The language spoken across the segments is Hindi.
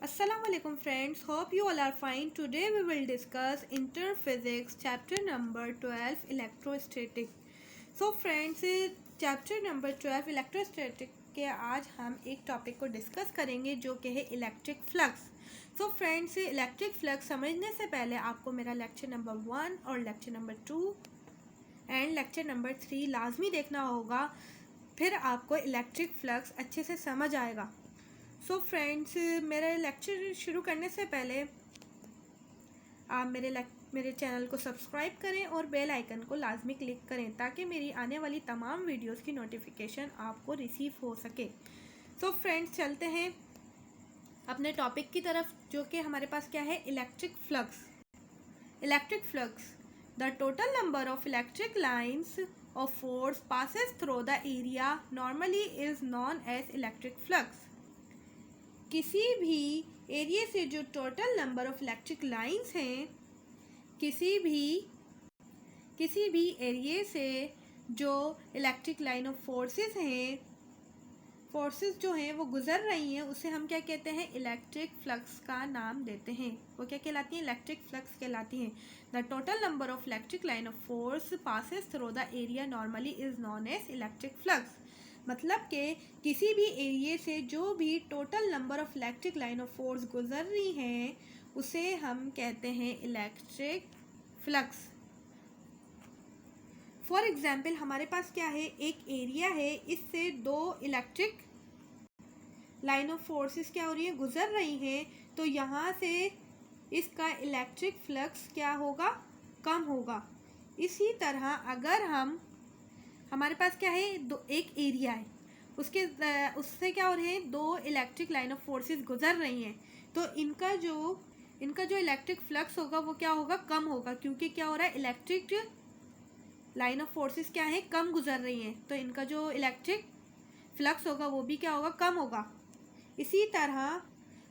Assalamualaikum friends, hope you all are fine. Today we will discuss Interphysics chapter number 12 electrostatic. So friends, chapter number 12 electrostatic के आज हम एक टॉपिक को डिस्कस करेंगे जो कि है electric flux. So friends, electric flux समझने से पहले आपको मेरा लेक्चर नंबर 1 और lecture number 2 and lecture number 3 लाजमी देखना होगा, फिर आपको इलेक्ट्रिक फ्लक्स अच्छे से समझ आएगा. सो फ्रेंड्स, मेरे लेक्चर शुरू करने से पहले आप मेरे चैनल को सब्सक्राइब करें और बेल आइकन को लाजमी क्लिक करें ताकि मेरी आने वाली तमाम वीडियोस की नोटिफिकेशन आपको रिसीव हो सके. सो फ्रेंड्स, चलते हैं अपने टॉपिक की तरफ, जो कि हमारे पास क्या है, electric flux. Electric flux, the total number of electric lines of force passes through the area normally is known as electric flux. किसी भी एरिया से जो total number of electric lines हैं, किसी भी एरिया से जो इलेक्ट्रिक लाइन ऑफ फोर्सेस हैं, फोर्सेस जो हैं वो गुजर रही हैं, उसे हम क्या कहते हैं, इलेक्ट्रिक फ्लक्स का नाम देते हैं. वो क्या कहलाती हैं, इलेक्ट्रिक फ्लक्स कहलाती हैं. The total number of electric line of force passes through the area normally is known as electric flux. मतलब कि किसी भी एरिया से जो भी total number of electric line of force गुजर रही हैं उसे हम कहते हैं इलेक्ट्रिक फ्लक्स. फॉर एग्जाम्पल, हमारे पास क्या है, एक एरिया है, इससे दो इलेक्ट्रिक लाइन ऑफ फोर्सेस क्या हो रही है, गुजर रही हैं, तो यहाँ से इसका इलेक्ट्रिक फ्लक्स क्या होगा, कम होगा. इसी तरह अगर हमारे पास क्या है, एक एरिया है, उससे क्या हो रहे हैं, दो इलेक्ट्रिक लाइन ऑफ फोर्सेस गुजर रही हैं, तो इनका जो इलेक्ट्रिक फ्लक्स होगा वो क्या होगा, कम होगा, क्योंकि क्या हो रहा है, इलेक्ट्रिक लाइन ऑफ फोर्सेस क्या है, कम गुजर रही हैं, तो इनका जो इलेक्ट्रिक फ्लक्स होगा वो भी क्या होगा, कम होगा. इसी तरह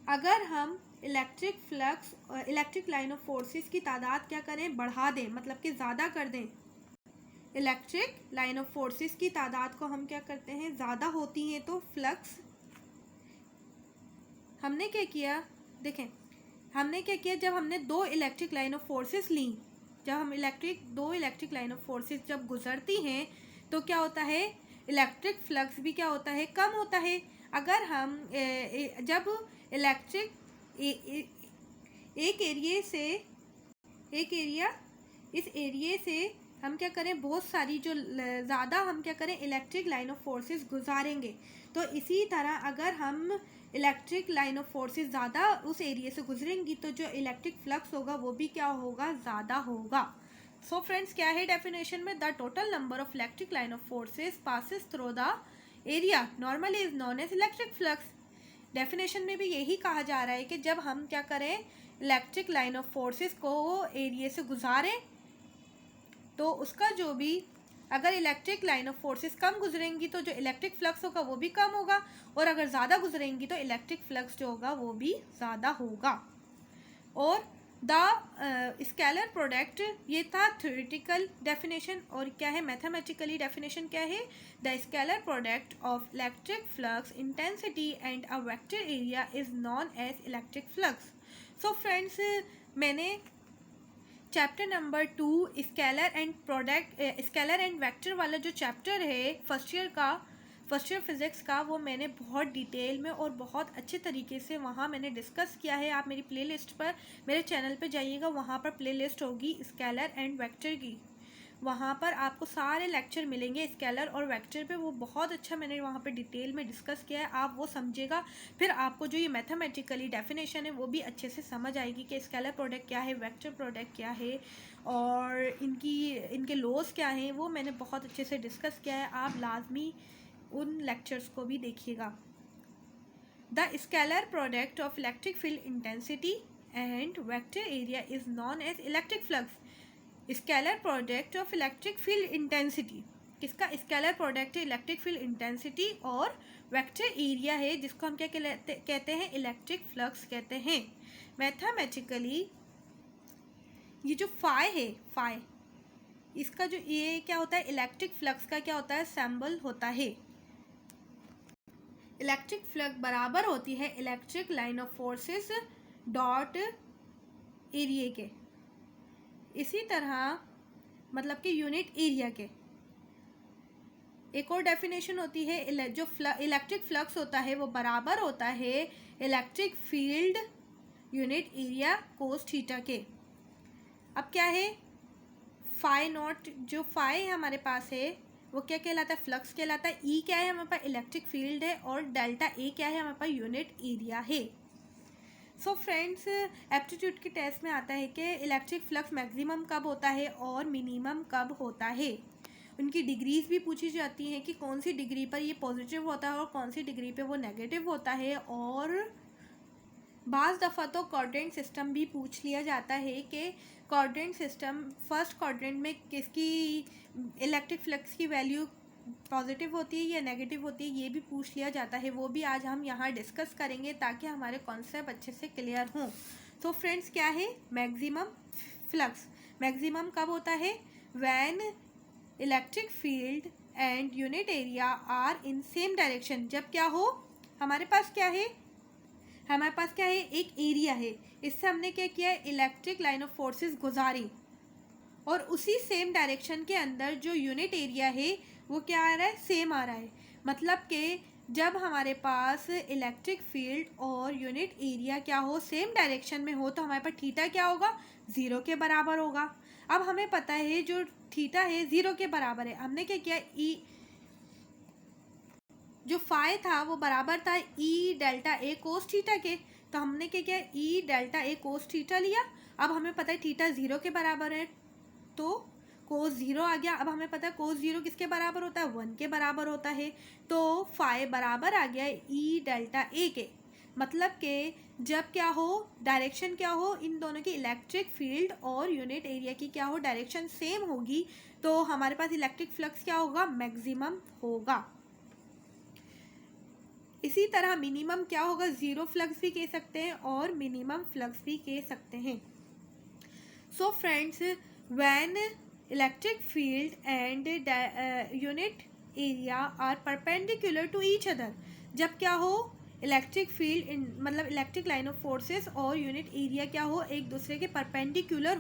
अगर हम इलेक्ट्रिक लाइन ऑफ फोर्सेस की तादाद क्या करें, बढ़ा दें, मतलब कि ज़्यादा कर दें, इलेक्ट्रिक लाइन ऑफ फोर्सेस की तादाद को हम क्या करते हैं, ज़्यादा होती हैं, तो फ्लक्स, हमने क्या किया, देखें हमने क्या किया, जब हमने दो इलेक्ट्रिक लाइन ऑफ फोर्सेस ली, जब हम दो इलेक्ट्रिक लाइन ऑफ फोर्सेस जब गुजरती हैं तो क्या होता है, इलेक्ट्रिक फ्लक्स भी क्या होता है, कम होता है. अगर हम जब इलेक्ट्रिक इस एरिया से हम क्या करें, बहुत सारी जो ज़्यादा हम क्या करें, इलेक्ट्रिक लाइन ऑफ फोर्सेस गुजारेंगे, तो इसी तरह अगर हम इलेक्ट्रिक लाइन ऑफ फोर्सेस ज़्यादा उस एरिया से गुजरेंगी तो जो इलेक्ट्रिक फ्लक्स होगा वो भी क्या होगा, ज़्यादा होगा. सो फ्रेंड्स, क्या है डेफिनेशन में, the total number of electric line of forces passes through the area normally is known as electric flux. Definition में भी यही कहा जा रहा है कि जब हम क्या करें, इलेक्ट्रिक लाइन ऑफ फोर्सेस को एरिया से गुजारें तो उसका जो भी, अगर इलेक्ट्रिक लाइन ऑफ फोर्सेस कम गुजरेंगी तो जो इलेक्ट्रिक फ्लक्स होगा वो भी कम होगा, और अगर ज़्यादा गुजरेंगी तो इलेक्ट्रिक फ्लक्स जो होगा वो भी ज़्यादा होगा. और द स्केलर प्रोडक्ट, ये था थ्योरेटिकल डेफिनेशन, और क्या है, मैथमेटिकली डेफिनेशन क्या है, the scalar product of electric flux intensity and a vector area is known as electric flux. So friends, मैंने chapter number 2 scalar and vector वाला जो चैप्टर है फर्स्ट ईयर फिज़िक्स का, वो मैंने बहुत डिटेल में और बहुत अच्छे तरीके से वहाँ मैंने डिस्कस किया है. आप मेरी प्लेलिस्ट पर, मेरे चैनल पर जाइएगा, वहाँ पर प्लेलिस्ट होगी स्केलर एंड वेक्टर की, वहाँ पर आपको सारे लेक्चर मिलेंगे स्केलर और वेक्टर पे. वो बहुत अच्छा मैंने वहाँ पे डिटेल में डिस्कस किया है, आप वो समझिएगा, फिर आपको जो ये मैथमेटिकली डेफिनेशन है वो भी अच्छे से समझ आएगी कि स्केलर प्रोडक्ट क्या है, वेक्टर प्रोडक्ट क्या है, और इनके लॉज क्या हैं, वो मैंने बहुत अच्छे से डिस्कस किया है. आप लाजमी उन लेक्चर्स को भी देखिएगा. The scalar product of electric field intensity and vector area is known as electric flux. Scalar product of electric field intensity, किसका स्केलर प्रोडक्ट है, इलेक्ट्रिक फील्ड इंटेंसिटी, और वेक्टर एरिया है जिसको हम क्या कहते हैं, इलेक्ट्रिक फ्लक्स कहते हैं. मैथमेटिकली ये जो फाई है, फाई, इसका जो ये क्या होता है, इलेक्ट्रिक फ्लक्स का क्या होता है, सिंबल होता है. इलेक्ट्रिक फ्लक्स बराबर होती है electric line of forces dot area के। इसी तरह मतलब कि यूनिट एरिया के। एक और डेफिनेशन होती है जो इलेक्ट्रिक फ्लक्स होता है वो बराबर होता है electric field unit area cos theta के। अब क्या है, फाई नॉट, जो फाई हमारे पास है वो क्या कहलाता है, फ्लक्स कहलाता है। ई क्या है, हमारे पास इलेक्ट्रिक फील्ड है, और डेल्टा ए क्या है, हमारे पास यूनिट एरिया है। सो फ्रेंड्स, एप्टीट्यूड के टेस्ट में आता है कि इलेक्ट्रिक फ्लक्स मैक्सिमम कब होता है और मिनिमम कब होता है। उनकी डिग्रीज भी पूछी जाती हैं कि कौन सी डिग्री पर ये पॉजिटिव होता है और कौन सी डिग्री पे वो नेगेटिव होता है। और बाज़ दफ़ा तो क्वाड्रेंट सिस्टम भी पूछ लिया जाता है कि क्वाड्रेंट सिस्टम फर्स्ट क्वाड्रेंट में किसकी इलेक्ट्रिक फ्लक्स की वैल्यू पॉजिटिव होती है या नेगेटिव होती है, ये भी पूछ लिया जाता है। वो भी आज हम यहाँ डिस्कस करेंगे ताकि हमारे कॉन्सेप्ट अच्छे से क्लियर हों। तो फ्रेंड्स, क्या है मैक्सिमम फ्लक्स? मैक्सिमम कब होता है? When electric field and unit area are in same direction. जब क्या हो, हमारे पास क्या है, हमारे पास क्या है, एक एरिया है, इससे हमने क्या किया, इलेक्ट्रिक लाइन ऑफ फोर्सेस गुजारी, और उसी सेम डायरेक्शन के अंदर जो यूनिट एरिया है वो क्या आ रहा है, सेम आ रहा है। मतलब कि जब हमारे पास इलेक्ट्रिक फील्ड और यूनिट एरिया क्या हो, सेम डायरेक्शन में हो, तो हमारे पास थीटा क्या होगा, 0 के बराबर होगा। अब हमें पता है जो थीटा है 0 के बराबर है। हमने क्या किया, ई जो फाई था वो बराबर था ई डेल्टा ए कोस थीटा के, तो हमने क्या किया, ई डेल्टा ए कोस थीटा लिया। अब हमें पता है थीटा 0 के बराबर है, तो कोस 0 आ गया। अब हमें पता है कोस 0 किसके बराबर होता है, 1 के बराबर होता है, तो फाई बराबर आ गया ई डेल्टा ए के। मतलब कि जब क्या हो, डायरेक्शन क्या हो, इन दोनों की इलेक्ट्रिक फील्ड और यूनिट एरिया की क्या हो, डायरेक्शन सेम होगी, तो हमारे पास इलेक्ट्रिक फ्लक्स क्या होगा, मैक्सिमम होगा। इसी तरह मिनिमम क्या होगा, 0 फ्लक्स भी कह सकते हैं और मिनिमम फ्लक्स भी कह सकते हैं। So friends, when electric field and unit area are perpendicular to each other, जब क्या हो, इलेक्ट्रिक फील्ड मतलब इलेक्ट्रिक लाइन ऑफ फोर्सेस और यूनिट एरिया क्या हो, एक दूसरे के परपेंडिकुलर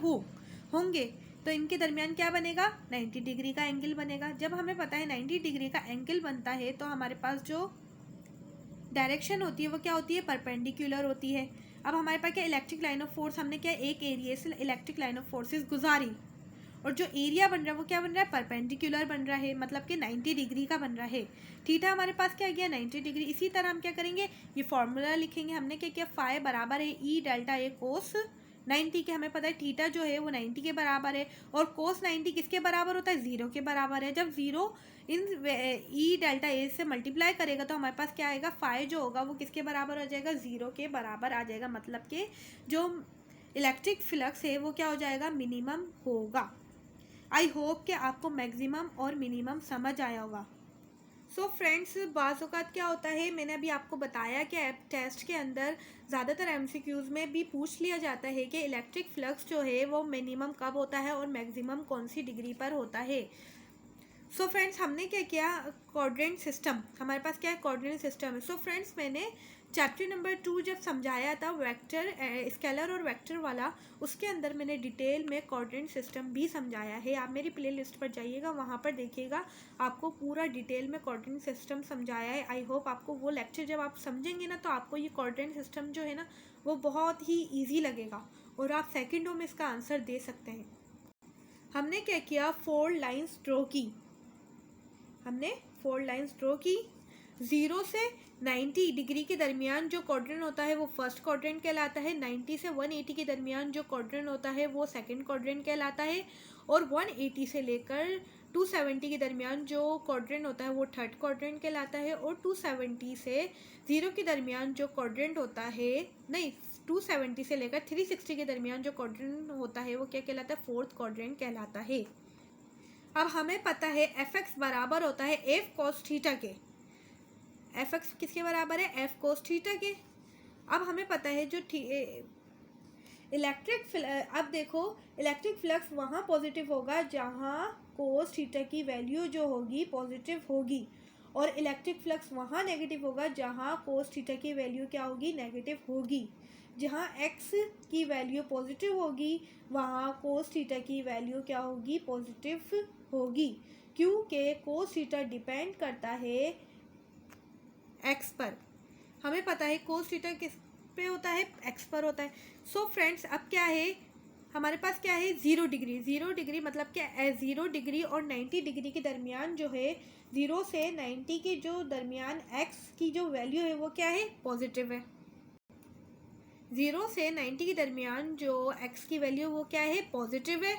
होंगे, तो इनके दरमियान क्या बनेगा, 90 डिग्री का एंगल बनेगा। जब हमें पता है 90 डिग्री का एंगल बनता है, तो हमारे पास जो डायरेक्शन होती है वो क्या होती है, परपेंडिकुलर होती है। अब हमारे पास क्या, इलेक्ट्रिक लाइन ऑफ फोर्स, हमने क्या एक एरिया से इलेक्ट्रिक लाइन ऑफ फोर्सेस गुजारी, और जो एरिया बन रहा है वो क्या बन रहा है, परपेंडिकुलर बन रहा है, मतलब कि 90 डिग्री का बन रहा है। थीटा हमारे पास क्या गया, 90 डिग्री। इसी तरह हम क्या करेंगे, ये फॉर्मूला लिखेंगे। हमने क्या किया, फाई बराबर है ई डेल्टा ए कोस 90 के। हमें पता है थीटा जो है वो 90 के बराबर है, और कोस 90 किसके बराबर होता है, 0 के बराबर है। जब 0 इन ई डेल्टा ए से मल्टीप्लाई करेगा तो हमारे पास क्या आएगा, फाई जो होगा वो किसके बराबर हो जाएगा, 0 के बराबर आ जाएगा। मतलब कि जो इलेक्ट्रिक फ्लक्स है वो क्या हो जाएगा, मिनिमम होगा। आई होप कि आपको मैक्सिमम और मिनिमम समझ आया होगा। सो फ्रेंड्स, बाज़ औक़ात क्या होता है, मैंने अभी आपको बताया कि टेस्ट के अंदर ज़्यादातर एमसीक्यूज़ में भी पूछ लिया जाता है कि इलेक्ट्रिक फ्लक्स जो है वो मिनिमम कब होता है और मैक्सिमम कौन सी डिग्री पर होता है। सो फ्रेंड्स, हमने क्या किया, कोऑर्डिनेट सिस्टम, हमारे पास क्या है, कोऑर्डिनेट सिस्टम है। सो फ्रेंड्स, मैंने चैप्टर नंबर 2 जब समझाया था वेक्टर, स्केलर और वेक्टर वाला, उसके अंदर मैंने डिटेल में कोऑर्डिनेट सिस्टम भी समझाया है। आप मेरी प्लेलिस्ट पर जाइएगा, वहाँ पर देखिएगा, आपको पूरा डिटेल में कोऑर्डिनेट सिस्टम समझाया है। आई होप आपको वो लेक्चर जब आप समझेंगे ना, तो आपको ये कोऑर्डिनेट सिस्टम जो है ना वो बहुत ही ईजी लगेगा, और आप सेकेंडों में इसका आंसर दे सकते हैं। हमने क्या किया, 4 लाइन्स ड्रॉ की। हमने 4 लाइन्स ड्रॉ की। 0 से 90 डिग्री के दरमियान जो क्वाड्रेंट होता है वो फर्स्ट क्वाड्रेंट कहलाता है। 90 से 180 के दरमियान जो क्वाड्रेंट होता है वो सेकंड क्वाड्रेंट कहलाता है। और 180 से लेकर 270 के दरमियान जो क्वाड्रेंट होता है वो थर्ड क्वाड्रेंट कहलाता है। और 270 से 0 के दरमियान जो क्वाड्रेंट होता है, नहीं, 270 से लेकर 360 के दरमियान जो क्वाड्रेंट होता है वो क्या कहलाता है, फोर्थ क्वाड्रेंट कहलाता है। अब हमें पता है एफ एक्स बराबर होता है एफ कोस थीटा के। एफ एक्स किसके बराबर है, एफ कोस थीटा के। अब हमें पता है जो अब देखो, इलेक्ट्रिक फ्लक्स वहाँ पॉजिटिव होगा जहाँ कोस थीटा की वैल्यू जो होगी पॉजिटिव होगी, और इलेक्ट्रिक फ्लक्स वहाँ नेगेटिव होगा जहाँ कोस थीटा की वैल्यू क्या होगी, नेगेटिव होगी। जहाँ एक्स की वैल्यू पॉजिटिव होगी वहाँ कोस थीटा की वैल्यू क्या होगी, पॉजिटिव होगी, क्योंकि कोस थीटा डिपेंड करता है एक्स पर। हमें पता है कोस थीटा किस पे होता है, एक्स पर होता है। सो फ्रेंड्स, अब क्या है हमारे पास, क्या है 0 डिग्री। 0 डिग्री मतलब क्या है, 0 डिग्री और 90 डिग्री के दरमियान जो है, 0 से 90 के जो दरमियान एक्स की जो वैल्यू है वो क्या है, पॉजिटिव है। 0 से 90 के दरमियान जो एक्स की वैल्यू वो क्या है, पॉजिटिव है।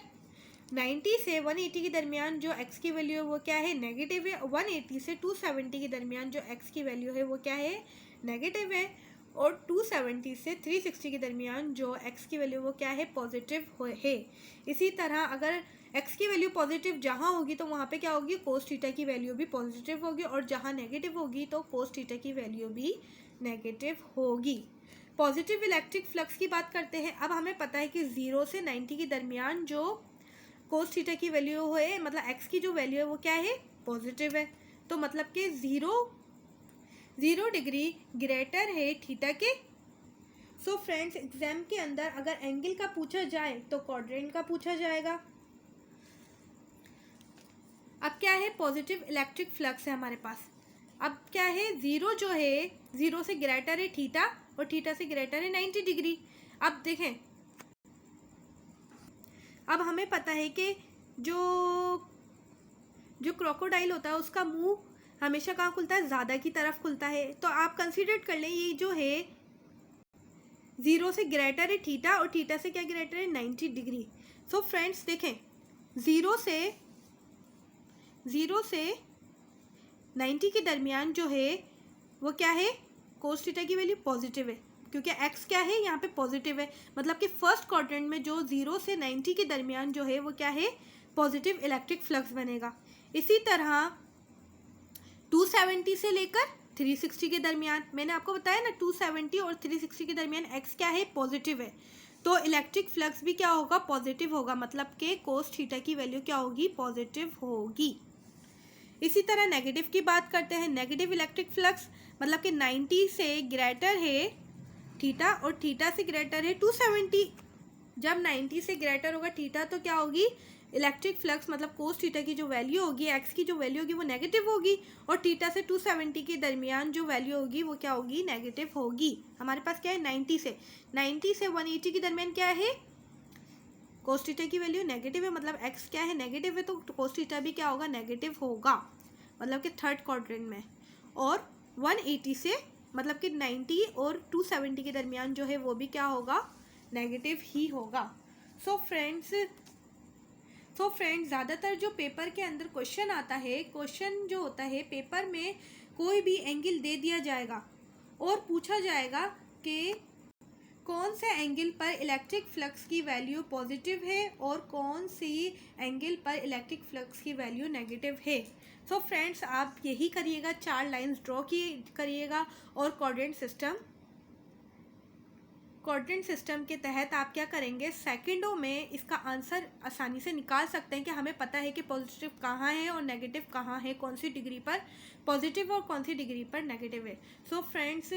90 से 180 के दरमियान जो एक्स की वैल्यू है वो क्या है, नेगेटिव है। 180 से 270 के दरमियान जो एक्स की वैल्यू है वो क्या है, नेगेटिव है। और 270 से 360 के दरमियान जो एक्स की वैल्यू वो क्या है, पॉजिटिव है। इसी तरह अगर एक्स की वैल्यू पॉजिटिव जहाँ होगी तो वहाँ पे क्या होगी, कोस थीटा की वैल्यू भी पॉजिटिव होगी, और जहाँ नेगेटिव होगी तो कोस थीटा की वैल्यू भी नेगेटिव होगी। पॉजिटिव इलेक्ट्रिक फ्लक्स की बात करते हैं। अब हमें पता है कि 0 से 90 के दरमियान जो कोस थीटा की वैल्यू है, मतलब एक्स की जो वैल्यू है वो क्या है, पॉजिटिव है। तो मतलब कि 0 डिग्री ग्रेटर है थीटा के। सो फ्रेंड्स, एग्जाम के अंदर अगर एंगल का पूछा जाए तो क्वाड्रेंट का पूछा जाएगा। अब क्या है, पॉजिटिव इलेक्ट्रिक फ्लक्स है हमारे पास। अब क्या है, 0 जो है, 0 से ग्रेटर है थीटा और थीटा से ग्रेटर है 90 डिग्री। अब देखें, अब हमें पता है कि जो क्रोकोडाइल होता है उसका मुंह हमेशा कहाँ खुलता है, ज़्यादा की तरफ खुलता है। तो आप कंसीडर कर लें ये जो है 0 से ग्रेटर है थीटा और थीटा से क्या ग्रेटर है, 90 डिग्री। सो फ्रेंड्स देखें, 0 से 90 के दरमियान जो है वो क्या है, कोस थीटा की वैल्यू पॉजिटिव है, क्योंकि एक्स क्या है यहाँ पे पॉजिटिव है। मतलब कि फर्स्ट क्वाड्रेंट में जो 0 से 90 के दरमियान जो है वो क्या है, पॉजिटिव इलेक्ट्रिक फ्लक्स बनेगा। इसी तरह 270 से लेकर 360 के दरमियान, मैंने आपको बताया ना 270 और 360 के दरमियान एक्स क्या है, पॉजिटिव है, तो इलेक्ट्रिक फ्लक्स भी क्या होगा, पॉजिटिव होगा। मतलब कि कोस थीटा की वैल्यू क्या होगी, पॉजिटिव होगी। इसी तरह नेगेटिव की बात करते हैं। नेगेटिव इलेक्ट्रिक फ्लक्स मतलब कि 90 से ग्रेटर है थीटा और थीटा से ग्रेटर है 270। जब 90 से ग्रेटर होगा थीटा तो क्या होगी, इलेक्ट्रिक फ्लक्स मतलब कोस थीटा की जो वैल्यू होगी, एक्स की जो वैल्यू होगी वो नेगेटिव होगी, और थीटा से 270 के दरमियान जो वैल्यू होगी वो क्या होगी, नेगेटिव होगी। हमारे पास क्या है, 90 से 180 के दरमियान क्या है, कोस थीटा की वैल्यू नेगेटिव है, मतलब एक्स क्या है, नेगेटिव है, तो कोस थीटा भी क्या होगा, नेगेटिव होगा, मतलब कि थर्ड क्वाड्रेंट में। और 180 से मतलब कि 90 और 270 के दरमियान जो है वो भी क्या होगा, नेगेटिव ही होगा। सो फ्रेंड्स ज़्यादातर जो पेपर के अंदर क्वेश्चन आता है, क्वेश्चन जो होता है पेपर में कोई भी एंगल दे दिया जाएगा और पूछा जाएगा कि कौन से एंगल पर इलेक्ट्रिक फ्लक्स की वैल्यू पॉजिटिव है और कौन सी एंगल पर इलेक्ट्रिक फ्लक्स की वैल्यू नेगेटिव है। सो फ्रेंड्स, आप यही करिएगा, 4 लाइंस ड्रॉ करिएगा और कोऑर्डिनेट सिस्टम के तहत आप क्या करेंगे, सेकंडों में इसका आंसर आसानी से निकाल सकते हैं कि हमें पता है कि पॉजिटिव कहाँ है और नेगेटिव कहाँ है, कौन सी डिग्री पर पॉजिटिव और कौन सी डिग्री पर नेगेटिव है। सो फ्रेंड्स,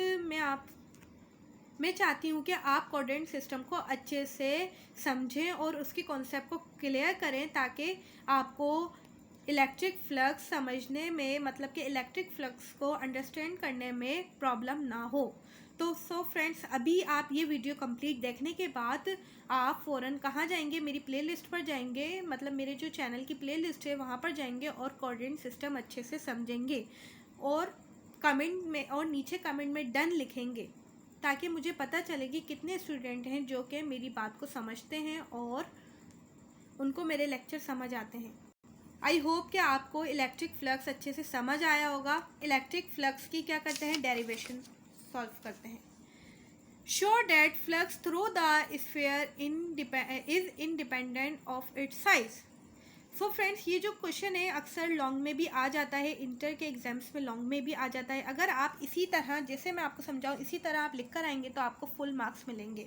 मैं चाहती हूँ कि आप कोऑर्डिनेट सिस्टम को अच्छे से समझें और उसके कॉन्सेप्ट को क्लियर करें, ताकि आपको इलेक्ट्रिक फ्लक्स समझने में, मतलब कि इलेक्ट्रिक फ्लक्स को अंडरस्टैंड करने में प्रॉब्लम ना हो। तो सो फ्रेंड्स, अभी आप ये वीडियो कंप्लीट देखने के बाद आप फ़ौरन कहाँ जाएंगे, मेरी प्लेलिस्ट पर जाएंगे, मतलब मेरे जो चैनल की प्लेलिस्ट है वहाँ पर जाएंगे और कोऑर्डिनेट सिस्टम अच्छे से समझेंगे और नीचे कमेंट में डन लिखेंगे, ताकि मुझे पता चले कि कितने स्टूडेंट हैं जो कि मेरी बात को समझते हैं और उनको मेरे लेक्चर समझ आते हैं। आई होप कि आपको इलेक्ट्रिक फ्लक्स अच्छे से समझ आया होगा। इलेक्ट्रिक फ्लक्स की क्या करते हैं, डेरिवेशन सॉल्व करते हैं। Show that flux through the sphere is independent of its size. So friends, ये जो क्वेश्चन है अक्सर लॉन्ग में भी आ जाता है, इंटर के एग्जाम्स में लॉन्ग में भी आ जाता है। अगर आप इसी तरह, जैसे मैं आपको समझाऊँ इसी तरह आप लिख कर आएंगे तो आपको फुल मार्क्स मिलेंगे।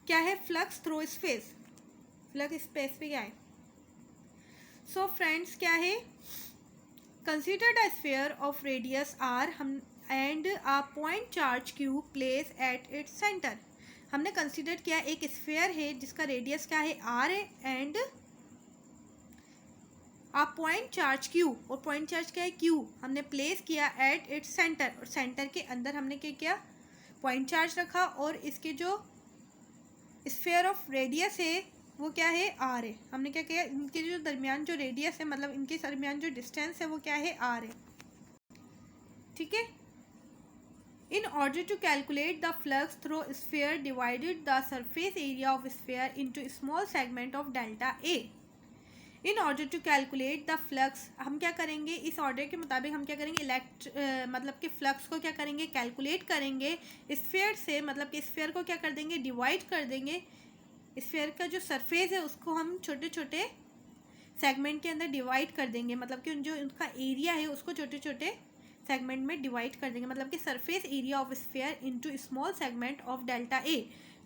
क्या है flux through space, flux space पे क्या है। सो फ्रेंड्स, क्या है, consider the sphere of radius R हम and a point charge Q placed at its centre. हमने कंसिडर किया एक स्फीयर है जिसका रेडियस क्या है आर है and a point charge Q, और पॉइंट चार्ज क्या है क्यू, हमने प्लेस किया एट इट्स सेंटर, और सेंटर के अंदर हमने क्या किया पॉइंट चार्ज रखा, और इसके जो स्फीयर ऑफ रेडियस है वो क्या है आर है। हमने क्या किया इनके जो दरमियान जो रेडियस है मतलब इनके दरमियान जो डिस्टेंस है वो क्या है आर है। ठीक है। In order to calculate the flux through sphere, divided the surface area of sphere into small segment of delta A. In order to calculate the flux, हम क्या करेंगे इस ऑर्डर के मुताबिक हम क्या करेंगे मतलब कि फ्लक्स को क्या करेंगे कैलकुलेट करेंगे स्फीयर से, मतलब कि स्फीयर को क्या कर देंगे डिवाइड कर देंगे। स्फीयर का जो सरफेस है उसको हम छोटे छोटे सेगमेंट के अंदर डिवाइड कर देंगे, मतलब कि जो उनका एरिया है उसको छोटे छोटे सेगमेंट में डिवाइड कर देंगे, मतलब कि surface area of sphere into small segment of delta A.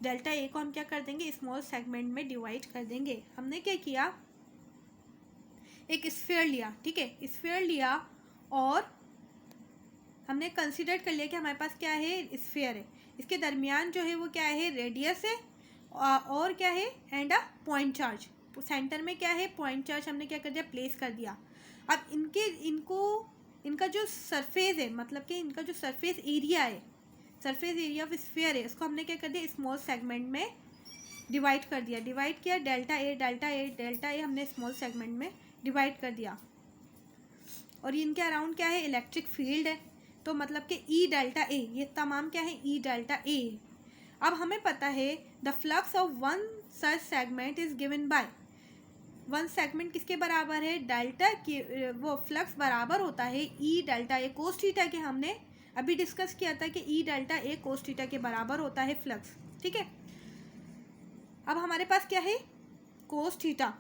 Delta A को हम क्या कर देंगे स्मॉल सेगमेंट में डिवाइड कर देंगे। हमने क्या किया एक स्फीयर लिया, ठीक है स्फीयर लिया और हमने कंसीडर कर लिया कि हमारे पास क्या है स्फीयर है, इसके दरमियान जो है वो क्या है रेडियस है और क्या है and a point charge. Centre में क्या है पॉइंट चार्ज हमने क्या कर दिया प्लेस कर दिया। अब इनका जो सरफेस है मतलब कि इनका जो सरफेस एरिया है सरफेस एरिया ऑफ स्फीयर है उसको हमने क्या कर दिया स्मॉल सेगमेंट में डिवाइड कर दिया। डिवाइड किया डेल्टा ए हमने स्मॉल सेगमेंट में डिवाइड कर दिया। और इनके अराउंड क्या है इलेक्ट्रिक फील्ड है, तो मतलब कि ई डेल्टा ए ये तमाम क्या है ई डेल्टा ए। अब हमें पता है the flux of one such segment is given bye, one segment किसके बराबर है डेल्टा की, वो फ्लक्स बराबर होता है ई डेल्टा ए कोस थीटा के। हमने अभी डिस्कस किया था कि ई डेल्टा ए कोस थीटा के बराबर होता है फ्लक्स। ठीक है। अब हमारे पास क्या है कोस थीटा,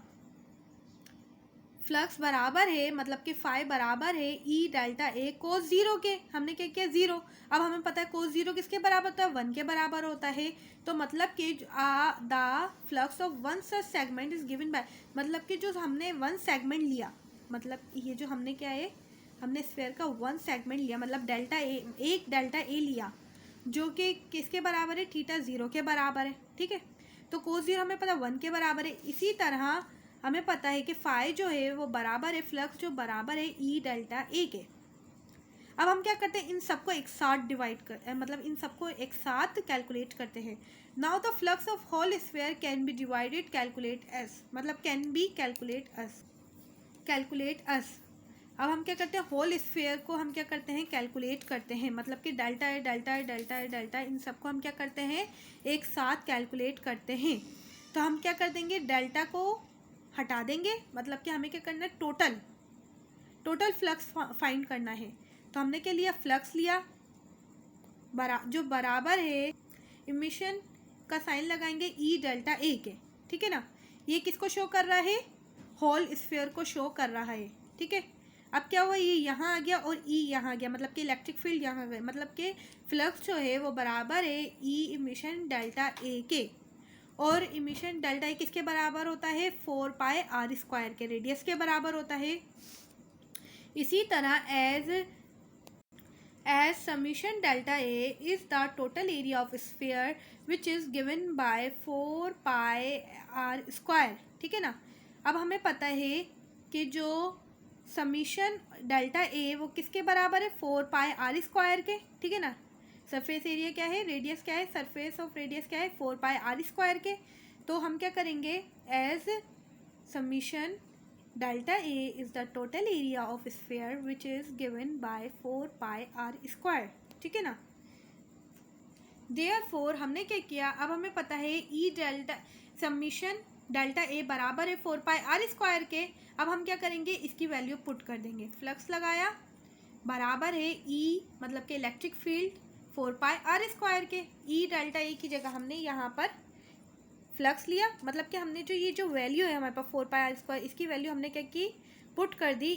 फ्लक्स बराबर है मतलब कि फाई बराबर है ई डेल्टा ए कोस जीरो के। हमने क्या किया जीरो। अब हमें पता है कोस जीरो किसके बराबर होता है 1 के बराबर होता है, तो मतलब कि the flux of one such segment is given bye, मतलब कि जो हमने वन सेगमेंट लिया मतलब ये जो हमने क्या है हमने स्फीयर का वन सेगमेंट लिया मतलब डेल्टा ए एक डेल्टा ए लिया जो कि किसके बराबर है थीटा जीरो के बराबर है। ठीक है। तो कोस जीरो हमें पता 1 के बराबर है, इसी तरह हमें पता है कि फाई जो है वो बराबर है फ्लक्स जो बराबर है ई डेल्टा ए के। अब हम क्या करते हैं इन सबको एक साथ डिवाइड कर मतलब इन सबको एक साथ कैलकुलेट करते हैं। Now the flux of whole sphere can be divided calculate as, मतलब कैन बी कैलकुलेट अस। अब हम क्या करते हैं होल स्फीयर को हम क्या करते हैं कैलकुलेट करते हैं, मतलब कि डेल्टा इन सबको हम क्या करते हैं एक साथ कैलकुलेट करते हैं। तो हम क्या कर देंगे डेल्टा को हटा देंगे, मतलब कि हमें क्या करना है टोटल फ्लक्स फाइंड करना है। तो हमने क्या लिया फ्लक्स लिया जो बराबर है इमिशन का साइन लगाएंगे ई डेल्टा ए के। ठीक है ना, ये किसको शो कर रहा है होल स्फीयर को शो कर रहा है। ठीक है। अब क्या हुआ ये यहाँ आ गया और ई यहाँ आ गया, मतलब कि इलेक्ट्रिक फील्ड यहाँ गए, मतलब कि फ्लक्स जो है वो बराबर है ई इमिशन डेल्टा ए के। और इमिशन डेल्टा ए किसके बराबर होता है 4 पाई आर स्क्वायर के रेडियस के बराबर होता है। इसी तरह as summation delta A is the total area of sphere which is given by 4 pi are square. ठीक है ना। अब हमें पता है कि जो समीशन डेल्टा ए वो किसके बराबर है 4 पाई आर स्क्वायर के। ठीक है ना। सरफेस एरिया क्या है रेडियस क्या है सरफेस ऑफ रेडियस क्या है 4 पाई आर स्क्वायर के। तो हम क्या करेंगे as summation delta A is the total area of sphere which is given by 4 pi are square. ठीक है ना। देयरफॉर हमने क्या किया अब हमें पता है ई डेल्टा समीशन डेल्टा ए बराबर है 4 पाई आर स्क्वायर के। अब हम क्या करेंगे इसकी वैल्यू पुट कर देंगे, फ्लक्स लगाया बराबर है ई मतलब कि electric field 4 pi are square के। ई डेल्टा ए की जगह हमने यहाँ पर फ्लक्स लिया, मतलब कि हमने जो ये जो वैल्यू है हमारे पास 4 पाई आर स्क्वायर इसकी वैल्यू हमने क्या की पुट कर दी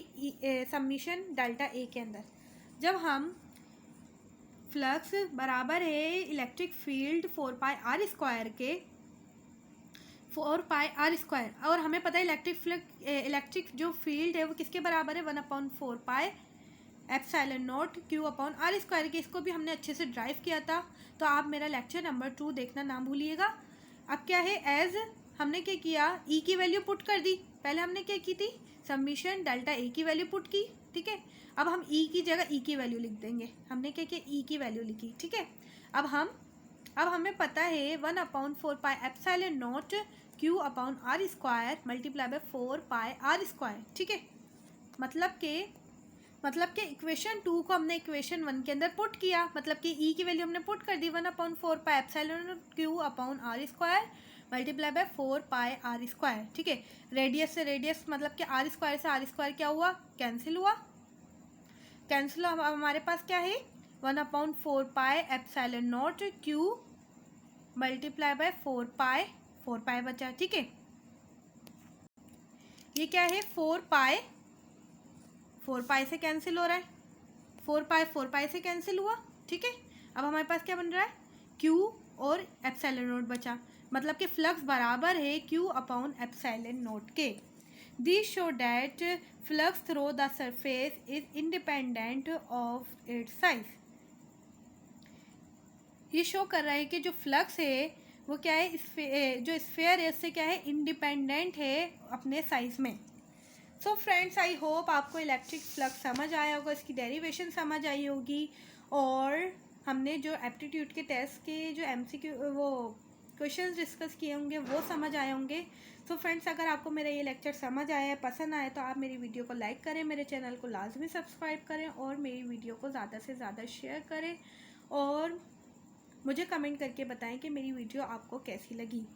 समीशन डेल्टा ए के अंदर। जब हम फ्लक्स बराबर है electric field 4 pi are square के 4πr²। और हमें पता है इलेक्ट्रिक जो फील्ड है वो किसके बराबर है, 1/4πε0 Q/r²। की इसको भी हमने अच्छे से ड्राइव किया था, तो आप मेरा लेक्चर नंबर 2 देखना ना भूलिएगा। अब क्या है, एज हमने क्या किया, ई की वैल्यू पुट कर दी। पहले हमने क्या की थी, समीशन डेल्टा ए की वैल्यू पुट की, ठीक है। अब हम ई की जगह ई की वैल्यू लिख देंगे। हमने क्या किया, ई की वैल्यू लिखी, ठीक है। अब हमें पता है 1/4πε0 Q/r² मल्टीप्लाई बाय 4πr², ठीक है। मतलब के इक्वेशन 2 को हमने इक्वेशन 1 के अंदर पुट किया, मतलब कि ई की वैल्यू हमने पुट कर दी 1/4πε0 Q/r² मल्टीप्लाई बाय 4πr², ठीक है। रेडियस से रेडियस मतलब कि r² से r² क्या हुआ, कैंसिल हुआ। अब हमारे पास क्या है, 1/4πε0 Q मल्टीप्लाई बाय 4π बचा, ठीक है। ये क्या है, 4π से कैंसिल हो रहा है, 4π से कैंसिल हुआ, ठीक है। अब हमारे पास क्या बन रहा है, Q और ε0 बचा, मतलब कि फ्लक्स बराबर है Q/ε0 के। This show that flux through the surface is independent of its size. ये शो कर रहा है कि जो फ्लक्स है वो क्या है, जो स्फीयर है उससे क्या है, इंडिपेंडेंट है अपने साइज में। सो फ्रेंड्स, आई होप आपको इलेक्ट्रिक फ्लक्स समझ आया होगा, इसकी डेरिवेशन समझ आई होगी, और हमने जो एप्टीट्यूड के टेस्ट के जो MCQ वो क्वेश्चंस डिस्कस किए होंगे वो समझ आए होंगे। सो फ्रेंड्स, अगर आपको मेरा ये लेक्चर समझ आया है, पसंद आया, तो आप मेरी वीडियो को लाइक करें, मेरे चैनल को लाजमी सब्सक्राइब करें, और मेरी वीडियो को ज़्यादा से ज़्यादा शेयर करें, और मुझे कमेंट करके बताएं कि मेरी वीडियो आपको कैसी लगी।